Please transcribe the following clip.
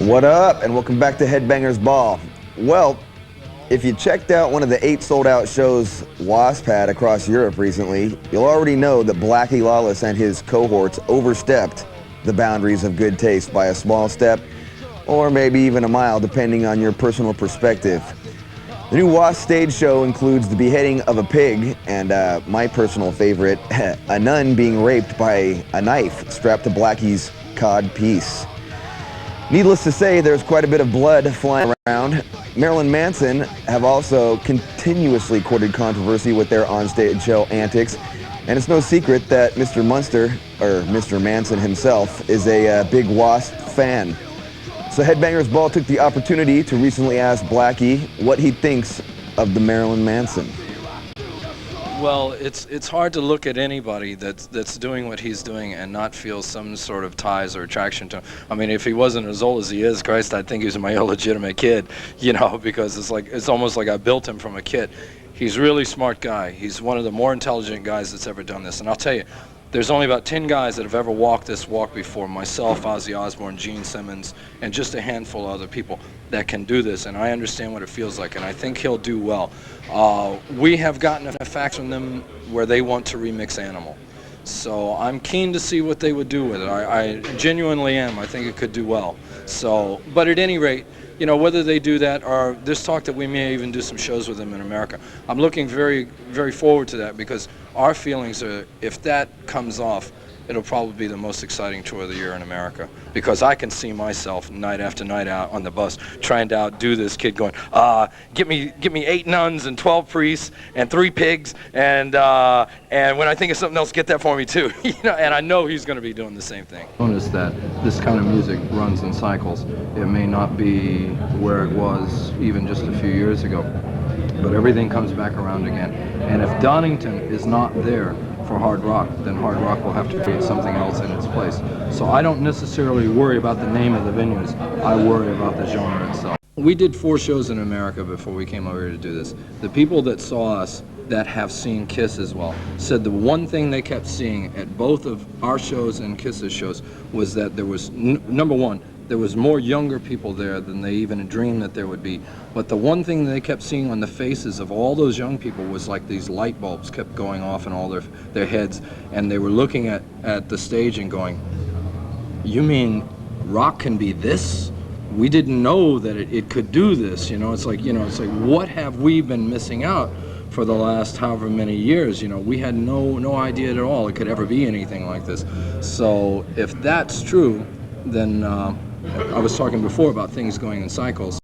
What up, and welcome back to Headbangers Ball. Well, if you checked out one of the 8 sold-out shows W.A.S.P had across Europe recently, you'll already know that Blackie Lawless and his cohorts overstepped the boundaries of good taste by a small step, or maybe even a mile, depending on your personal perspective. The new W.A.S.P stage show includes the beheading of a pig, and my personal favorite, a nun being raped by a knife strapped to Blackie's cod piece. Needless to say, there's quite a bit of blood flying around. Marilyn Manson have also continuously courted controversy with their onstage show antics, and it's no secret that Mr. Munster, or Mr. Manson himself, is a big W.A.S.P fan. So Headbangers Ball took the opportunity to recently ask Blackie what he thinks of the Marilyn Manson. Well, it's hard to look at anybody that's doing what he's doing and not feel some sort of ties or attraction to him. I mean, if he wasn't as old as he is, Christ, I'd think he was my illegitimate kid, you know, because it's almost like I built him from a kid. He's a really smart guy. He's one of the more intelligent guys that's ever done this. And I'll tell you, there's only about 10 guys that have ever walked this walk before, myself, Ozzy Osbourne, Gene Simmons, and just a handful of other people that can do this, and I understand what it feels like, and I think he'll do well. We have gotten a fax from them where they want to remix Animal. So I'm keen to see what they would do with it. I genuinely am. I think it could do well. So, but at any rate, you know, whether they do that or there's talk that we may even do some shows with them in America. I'm looking very, very forward to that because our feelings are, if that comes off, it'll probably be the most exciting tour of the year in America, because I can see myself night after night out on the bus trying to outdo this kid going, give me 8 nuns and 12 priests and 3 pigs, and when I think of something else, get that for me too. You know, and I know he's going to be doing the same thing. Notice that this kind of music runs in cycles. It may not be where it was even just a few years ago, but everything comes back around again. And if Donington is not there for hard rock, then hard rock will have to create something else in its place. So I don't necessarily worry about the name of the venues. I worry about the genre itself. We did 4 shows in America before we came over here to do this. The people that saw us that have seen Kiss as well said the one thing they kept seeing at both of our shows and Kiss's shows was that there was, number one, there was more younger people there than they even dreamed that there would be. But the one thing they kept seeing on the faces of all those young people was like these light bulbs kept going off in all their heads, and they were looking at the stage and going, you mean rock can be this? We didn't know that it could do this, you know? It's like, what have we been missing out for the last however many years? You know, we had no idea at all it could ever be anything like this. So if that's true, then I was talking before about things going in cycles.